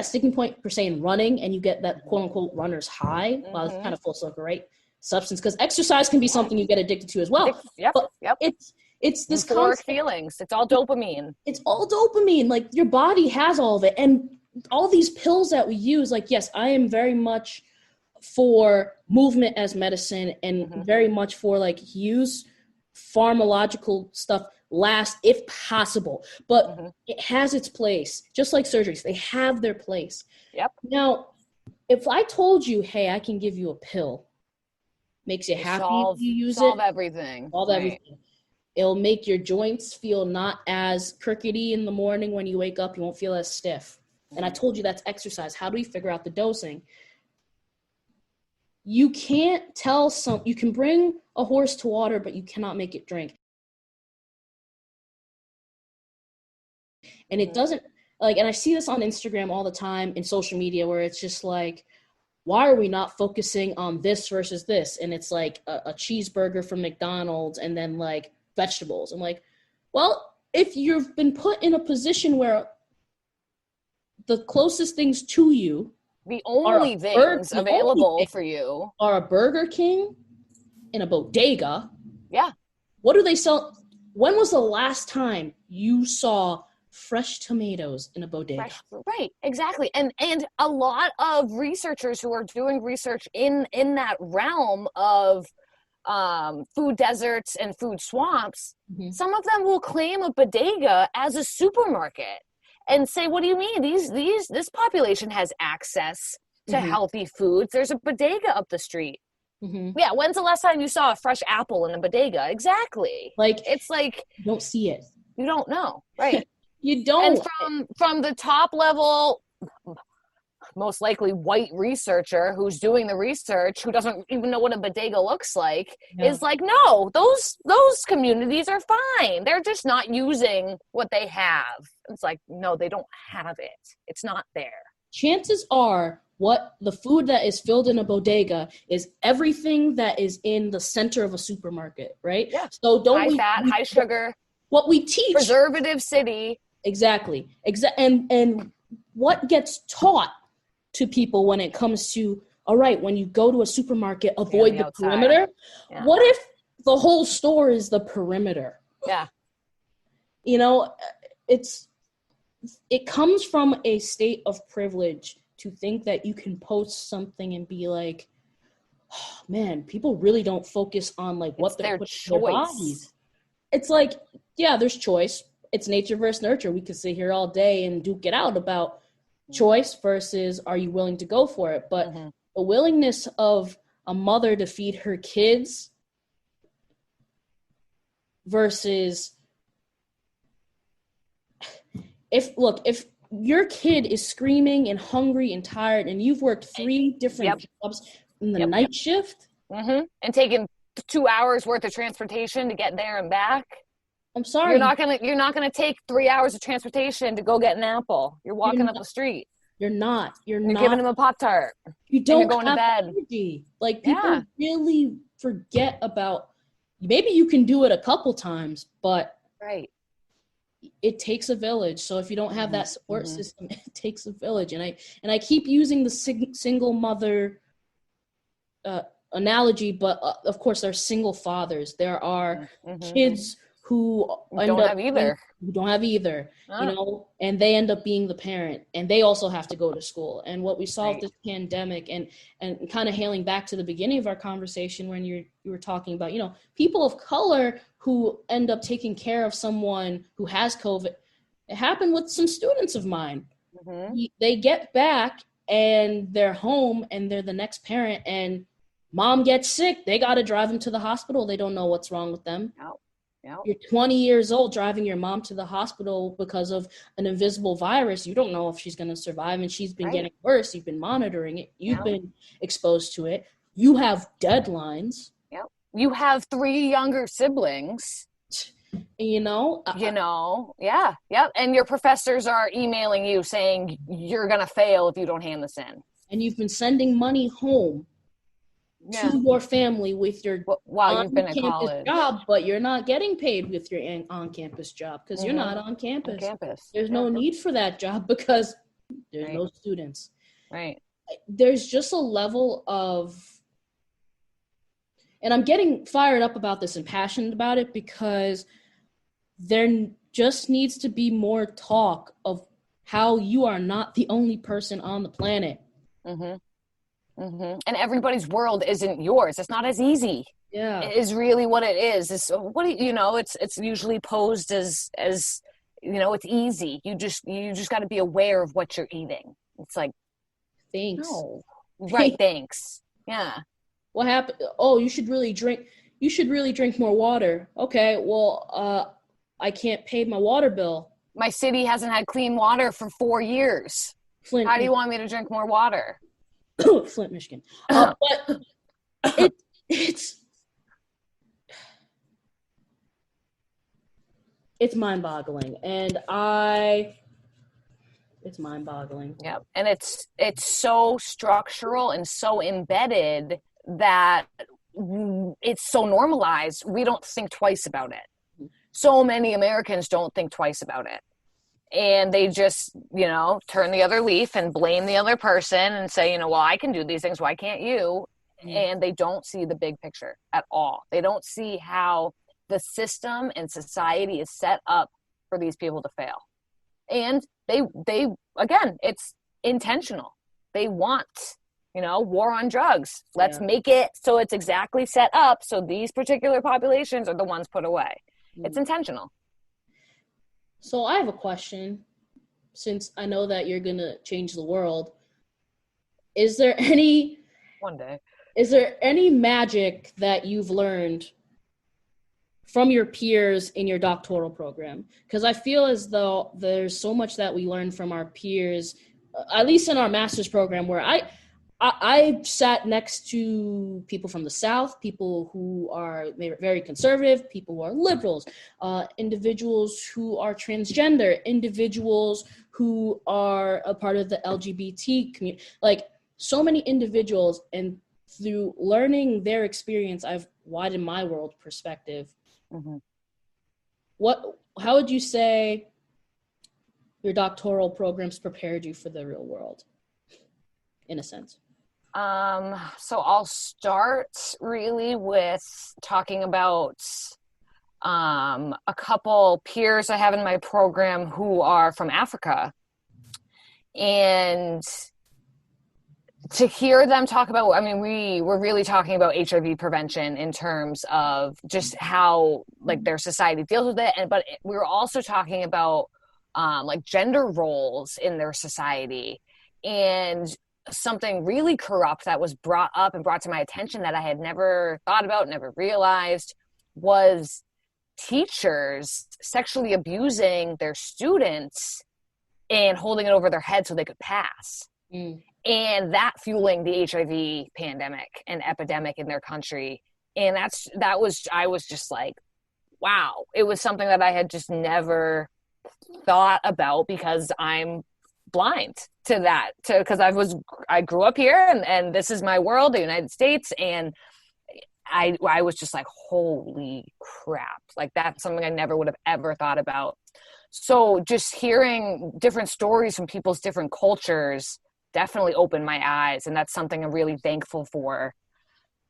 sticking point per se in running, and you get that quote unquote runner's high. Well, it's kind of full circle, right? Substance, because exercise can be something you get addicted to as well. But it's this euphoric feelings. It's all dopamine. It's all dopamine. Like, your body has all of it. And all these pills that we use, like, yes, I am very much for movement as medicine, and very much for, like, use pharmacological stuff last if possible, but it has its place, just like surgeries. They have their place. Now, if I told you, hey, I can give you a pill, makes you happy, you use solve everything. It'll make your joints feel not as crickety in the morning. When you wake up, you won't feel as stiff. And I told you that's exercise. How do we figure out the dosing? You can't tell you can bring a horse to water, but you cannot make it drink. And it doesn't, like, and I see this on Instagram all the time in social media, where it's just like, why are we not focusing on this versus this? And it's like a cheeseburger from McDonald's and then, like, vegetables. I'm like, well, if you've been put in a position where the closest things to you, the only things available for you, are a Burger King and a bodega. Yeah. What do they sell? When was the last time you saw fresh tomatoes in a bodega? Right, exactly. And a lot of researchers who are doing research in that realm of food deserts and food swamps, some of them will claim a bodega as a supermarket and say, what do you mean? This population has access to healthy foods. There's a bodega up the street. Yeah, when's the last time you saw a fresh apple in a bodega? Exactly. Like, it's like, you don't see it. You don't know, right? You don't. And from the top level, most likely white researcher who's doing the research, who doesn't even know what a bodega looks like, is like, no, those communities are fine. They're just not using what they have. It's like, no, they don't have it. It's not there. Chances are, what the food that is filled in a bodega is everything that is in the center of a supermarket, right? Yeah. So high fat, high sugar. What we teach. Preservative city. Exactly. And what gets taught to people when it comes to, all right, when you go to a supermarket, avoid the perimeter. Yeah. What if the whole store is the perimeter? Yeah. You know, it comes from a state of privilege to think that you can post something and be like, oh, man, people really don't focus on, like, what they're putting in their bodies. It's like, yeah, there's choice. It's nature versus nurture. We could sit here all day and duke it out about choice versus are you willing to go for it? But the willingness of a mother to feed her kids versus if your kid is screaming and hungry and tired and you've worked 3 different jobs in the night shift and taken 2 hours worth of transportation to get there and back. I'm sorry. You're not gonna take 3 hours of transportation to go get an apple. You're walking up the street. You're not giving him a Pop-Tart. You don't you're going have to bed. Energy. Like, people really forget about, maybe you can do it a couple times, but it takes a village. So if you don't have that support system, it takes a village. And I keep using the single mother analogy, but of course there are single fathers. There are kids who don't have either, you know, and they end up being the parent, and they also have to go to school. And what we saw with this pandemic, and kind of hailing back to the beginning of our conversation when you were talking about, you know, people of color who end up taking care of someone who has COVID. It happened with some students of mine. They get back and they're home and they're the next parent, and mom gets sick. They got to drive them to the hospital. They don't know what's wrong with them. You're 20 years old driving your mom to the hospital because of an invisible virus. You don't know if she's going to survive, and she's been getting worse. You've been monitoring it. You've been exposed to it. You have deadlines. You have 3 younger siblings. You know? And your professors are emailing you saying you're going to fail if you don't hand this in. And you've been sending money home to your family with your while you've been in college job, but you're not getting paid with your on-campus job because you're not on campus. There's no need for that job because There's no students. Right. There's just a level of, and I'm getting fired up about this and passionate about it because there just needs to be more talk of how you are not the only person on the planet. And everybody's world isn't yours. It's not as easy. Yeah. It is really what it is. It's it's usually posed as it's easy. You just got to be aware of what you're eating. It's like, thanks. No. Right, thanks. Yeah. What happened? Oh, you should really drink more water. Okay, well, I can't pay my water bill. My city hasn't had clean water for 4 years. Flint, how do you want me to drink more water? Flint, Michigan. But it's mind-boggling, and it's mind-boggling. Yeah, and it's so structural and so embedded that it's so normalized. We don't think twice about it. So many Americans don't think twice about it. And they just, turn the other leaf and blame the other person and say, well, I can do these things. Why can't you? And they don't see the big picture at all. They don't see how the system and society is set up for these people to fail. And they again, it's intentional. They want, war on drugs. Let's make it so it's exactly set up so these particular populations are the ones put away. It's intentional. So I have a question, since I know that you're going to change the world. Is there any magic that you've learned from your peers in your doctoral program? Because I feel as though there's so much that we learn from our peers, at least in our master's program, where I sat next to people from the South, people who are very conservative, people who are liberals, individuals who are transgender, individuals who are a part of the LGBT community, like so many individuals. And through learning their experience, I've widened my world perspective. How would you say your doctoral programs prepared you for the real world, in a sense? So I'll start really with talking about a couple peers I have in my program who are from Africa. And to hear them talk about, we were really talking about HIV prevention in terms of just how their society deals with it. But we were also talking about gender roles in their society, and something really corrupt that was brought up and brought to my attention that I had never thought about, never realized, was teachers sexually abusing their students and holding it over their head so they could pass. And that fueling the HIV pandemic and epidemic in their country. And I was just like, wow. It was something that I had just never thought about because I'm blind to that, because I grew up here and this is my world, the United States, and I was just like, holy crap, that's something I never would have ever thought about. So just hearing different stories from people's different cultures definitely opened my eyes, and that's something I'm really thankful for.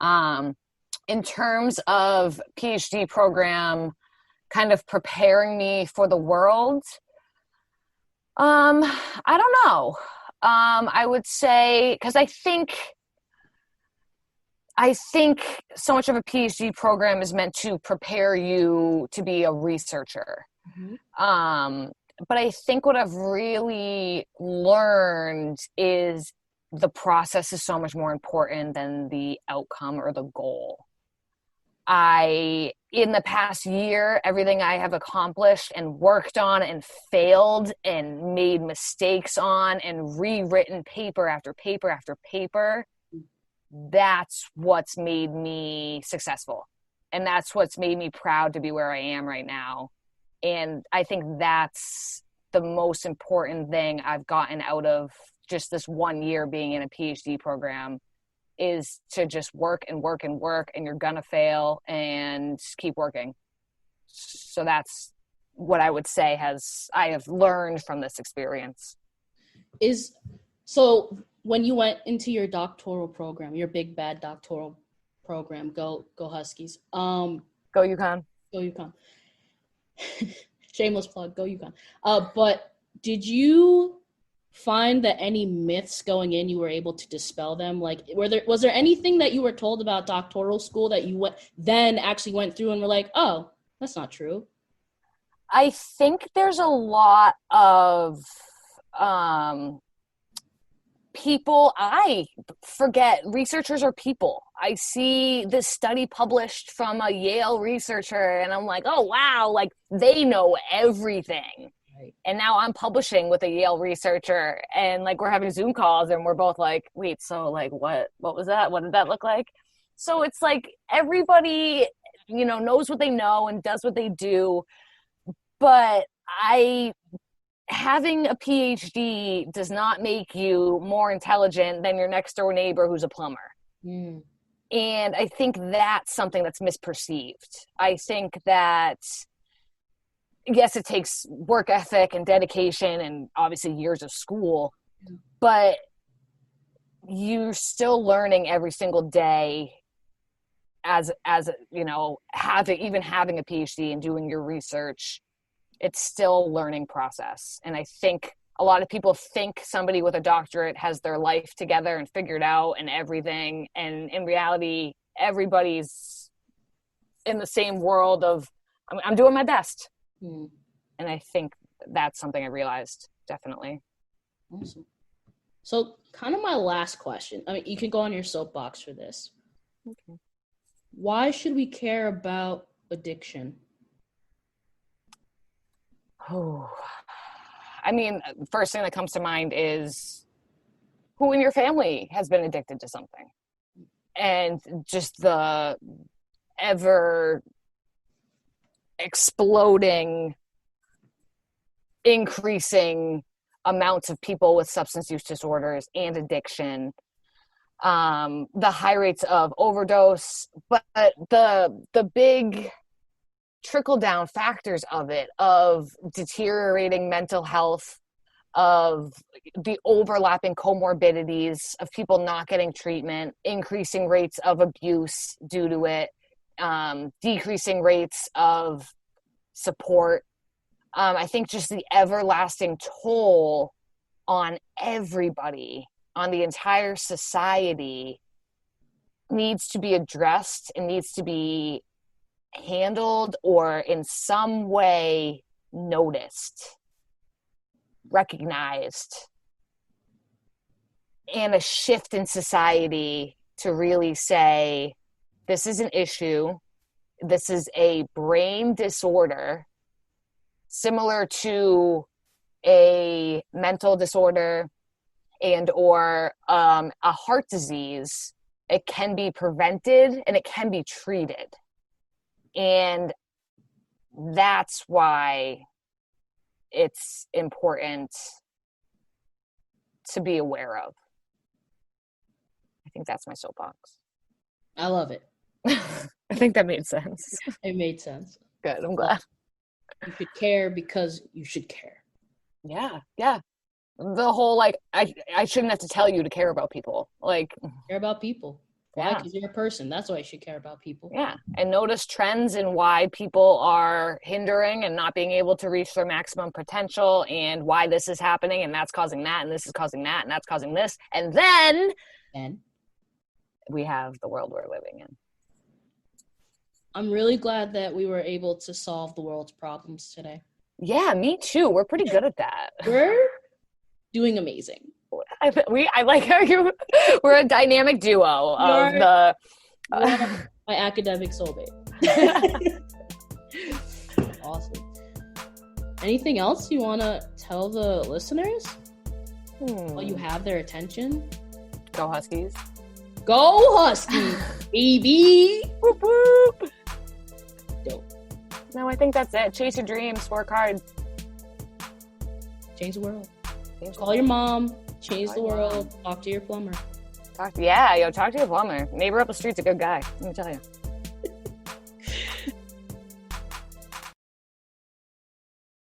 In terms of PhD program kind of preparing me for the world, I don't know. I would say, because I think so much of a PhD program is meant to prepare you to be a researcher. But I think what I've really learned is the process is so much more important than the outcome or the goal. In the past year, everything I have accomplished and worked on and failed and made mistakes on and rewritten paper after paper after paper, that's what's made me successful. And that's what's made me proud to be where I am right now. And I think that's the most important thing I've gotten out of just this 1 year being in a PhD program, is to just work and work and work, and you're gonna fail and keep working. So that's what I would say I have learned from this experience. So when you went into your doctoral program, your big bad doctoral program, go Huskies. Go UCONN. Go UCONN. Shameless plug, go UCONN. But did you find that any myths going in, you were able to dispel them? Like, was there anything that you were told about doctoral school that you actually went through and were like, oh, that's not true? I think there's a lot of people, I forget, researchers are people. I see this study published from a Yale researcher and I'm like, oh, wow, like they know everything. Right. And now I'm publishing with a Yale researcher and like we're having Zoom calls and we're both like, wait, so like what was that? What did that look like? So it's like everybody, knows what they know and does what they do. But having a PhD does not make you more intelligent than your next door neighbor who's a plumber. Mm. And I think that's something that's misperceived. I think that, yes, it takes work ethic and dedication and obviously years of school, but you're still learning every single day as having a PhD and doing your research. It's still a learning process. And I think a lot of people think somebody with a doctorate has their life together and figured out and everything. And in reality, everybody's in the same world of, I'm doing my best. Mm. And I think that's something I realized, definitely. Awesome. So kind of my last question. I mean, you can go on your soapbox for this. Okay. Why should we care about addiction? Oh, I mean, first thing that comes to mind is who in your family has been addicted to something, and just the ever exploding, increasing amounts of people with substance use disorders and addiction, the high rates of overdose, but the big trickle-down factors of it, of deteriorating mental health, of the overlapping comorbidities of people not getting treatment, increasing rates of abuse due to it, decreasing rates of support. I think just the everlasting toll on everybody, on the entire society, needs to be addressed and needs to be handled or in some way noticed, recognized, and a shift in society to really say, this is an issue, this is a brain disorder similar to a mental disorder and or a heart disease. It can be prevented and it can be treated. And that's why it's important to be aware of. I think that's my soapbox. I love it. I think that made sense. It made sense. Good, I'm glad. You should care because you should care. Yeah. The whole, like, I shouldn't have to tell you to care about people. Like, care about people. Why? Because you're a person. That's why you should care about people. Yeah. And notice trends in why people are hindering and not being able to reach their maximum potential and why this is happening and that's causing that and this is causing that and that's causing this. And then we have the world we're living in. I'm really glad that we were able to solve the world's problems today. Yeah, me too. We're pretty good at that. We're doing amazing. I like how we're a dynamic duo of my academic soulmate. Awesome. Anything else you want to tell the listeners? While you have their attention? Go Huskies. Go Huskies, baby. Whoop, whoop. Dope. No, I think that's it. Chase your dreams. Work hard. Change the world. Call your mom. Change the world. Talk to your plumber. Talk to your plumber. Neighbor up the street's a good guy. Let me tell you.